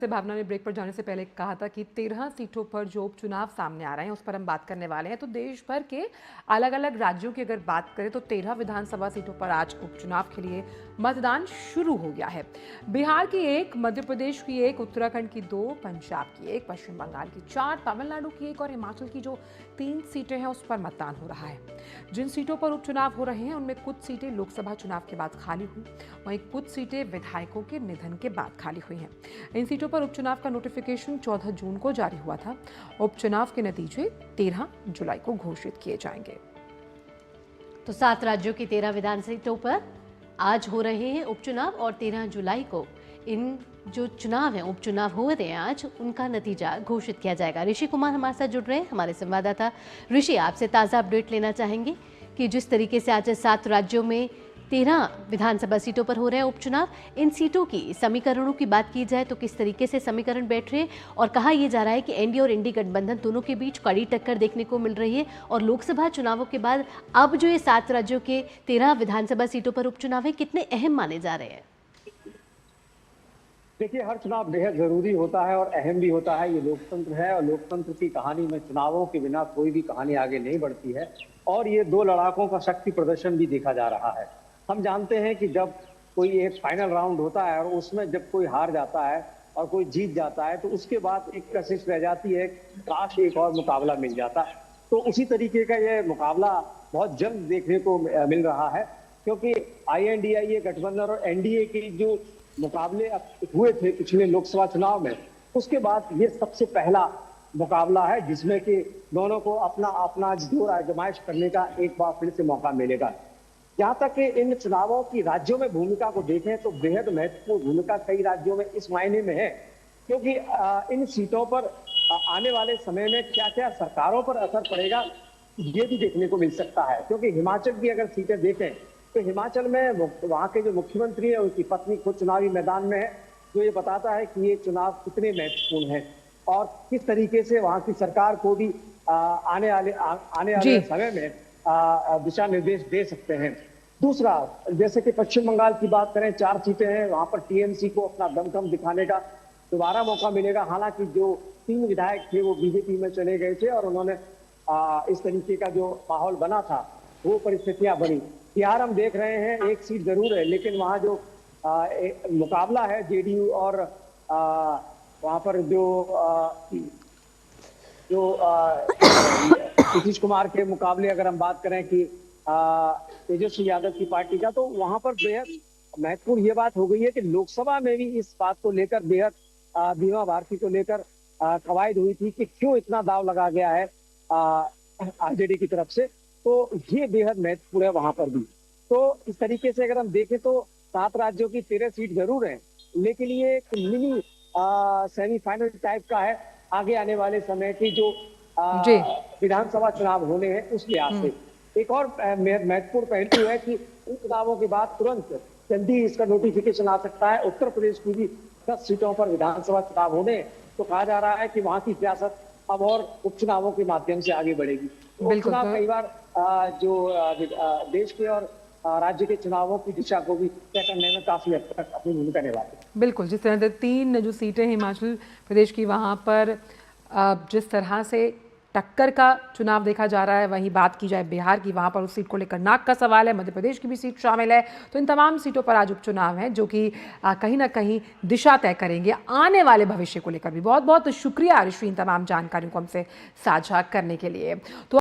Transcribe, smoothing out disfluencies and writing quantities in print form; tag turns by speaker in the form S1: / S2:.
S1: से भावना ने ब्रेक पर जाने से पहले कहा था कि 13 सीटों पर जो उपचुनाव सामने आ रहे हैं उस पर हम बात करने वाले हैं। तो देश भर के अलग अलग राज्यों की अगर बात करें तो 13 विधानसभा सीटों पर आज उपचुनाव के लिए मतदान शुरू हो गया है। बिहार की एक, मध्य प्रदेश की एक, उत्तराखंड की 2, पंजाब की एक, पश्चिम बंगाल की 4, तमिलनाडु की एक और हिमाचल की जो 3 सीटें हैं उस पर मतदान हो रहा है। जिन सीटों पर उपचुनाव हो रहे हैं उनमें कुछ सीटें लोकसभा चुनाव के बाद खाली हुई, वहीं कुछ सीटें विधायकों के निधन के बाद खाली हुई हैं। इन सीटों पर उपचुनाव का नोटिफिकेशन 14 जून को जारी हुआ था। उपचुनाव के नतीजे 13 जुलाई को घोषित किए जाएंगे।
S2: तो 7 राज्यों की 13 विधान सीटों पर आज हो रहे हैं उपचुनाव और 13 जुलाई को इन जो चुनाव हैं, उपचुनाव हो रहे हैं आज, उनका नतीजा घोषित किया जाएगा। ऋषि कुमार हमारे साथ जुड़ रहे हैं, हमारे संवाददाता। ऋषि, आपसे ताज़ा अपडेट लेना चाहेंगे कि जिस तरीके से आज 7 राज्यों में 13 विधानसभा सीटों पर हो रहे हैं उपचुनाव, इन सीटों की समीकरणों की बात की जाए तो किस तरीके से समीकरण बैठ रहे हैं, और कहा यह जा रहा है कि एनडीए और इंडी गठबंधन दोनों के बीच कड़ी टक्कर देखने को मिल रही है, और लोकसभा चुनावों के बाद अब जो ये 7 राज्यों के 13 विधानसभा सीटों पर उपचुनाव है, कितने अहम माने जा रहे हैं?
S3: देखिए, हर चुनाव बेहद जरूरी होता है और अहम भी होता है। ये लोकतंत्र है और लोकतंत्र की कहानी में चुनावों के बिना कोई भी कहानी आगे नहीं बढ़ती है, और ये दो लड़ाकों का शक्ति प्रदर्शन भी देखा जा रहा है। हम जानते हैं कि जब कोई एक फाइनल राउंड होता है और उसमें जब कोई हार जाता है और कोई जीत जाता है तो उसके बाद एक कशिश रह जाती है, काश एक और मुकाबला मिल जाता। तो उसी तरीके का ये मुकाबला बहुत जल्द देखने को मिल रहा है, क्योंकि INDIA गठबंधन और एनडीए की जो मुकाबले हुए थे पिछले लोकसभा चुनाव में, उसके बाद ये सबसे पहला मुकाबला है जिसमें कि दोनों को अपना अपना जोर आजमाइश करने का एक बार फिर से मौका मिलेगा। जहां तक कि इन चुनावों की राज्यों में भूमिका को देखें तो बेहद महत्वपूर्ण भूमिका कई राज्यों में इस मायने में है, क्योंकि इन सीटों पर आने वाले समय में क्या क्या सरकारों पर असर पड़ेगा ये भी देखने को मिल सकता है। क्योंकि हिमाचल की अगर सीटें देखें तो हिमाचल में वहां के जो मुख्यमंत्री है उनकी पत्नी खुद चुनावी मैदान में है, जो ये बताता है कि ये चुनाव कितने महत्वपूर्ण हैं और किस तरीके से वहां की सरकार को भी आने वाले समय में दिशा निर्देश दे सकते हैं। दूसरा, जैसे कि पश्चिम बंगाल की बात करें, 4 सीटें हैं, वहां पर टीएमसी को अपना दमखम दिखाने का दोबारा मौका मिलेगा। हालांकि जो 3 विधायक थे वो बीजेपी में चले गए थे और उन्होंने इस तरीके का जो माहौल बना था वो परिस्थितियां बनी। बिहार हम देख रहे हैं, एक सीट जरूर है, लेकिन वहां जो मुकाबला है जेडीयू और वहां पर जो नीतीश कुमार के मुकाबले अगर हम बात करें कि तेजस्वी यादव की पार्टी का, तो वहां पर बेहद महत्वपूर्ण ये बात हो गई है कि लोकसभा में भी इस बात को लेकर बेहद बीमा भारती को लेकर कवायद हुई थी कि क्यों इतना दाव लगा गया है आरजेडी की तरफ से। तो ये बेहद महत्वपूर्ण है वहां पर भी। तो इस तरीके से अगर हम देखें तो 7 राज्यों की 13 सीट जरूर है, लेकिन ये एक मिनी सेमीफाइनल टाइप का है आगे आने वाले समय की जो विधानसभा चुनाव होने हैं उस लिहाज से। एक और महत्वपूर्ण पहलू है कि इन चुनावों के बाद तुरंत जल्दी इसका नोटिफिकेशन आ सकता है। उत्तर प्रदेश की भी 10 सीटों पर विधानसभा चुनाव होने, तो कहा जा रहा है कि वहां की सियासत अब और उपचुनावों के माध्यम से आगे बढ़ेगी। उपचुनाव कई बार जो देश के और राज्य के चुनावों की दिशा को भी तय करने में काफी हद तक अपनी भूमिका निभाते हैं।
S1: बिल्कुल, जिस तरह से 3 जो सीटें हिमाचल प्रदेश की, वहां पर जिस तरह से टक्कर का चुनाव देखा जा रहा है, वहीं बात की जाए बिहार की, वहां पर उस सीट को लेकर नाक का सवाल है। मध्य प्रदेश की भी सीट शामिल है। तो इन तमाम सीटों पर आज उपचुनाव है जो कि कहीं ना कहीं दिशा तय करेंगे आने वाले भविष्य को लेकर भी। बहुत बहुत शुक्रिया ऋषि इन तमाम जानकारियों को हमसे साझा करने के लिए। तो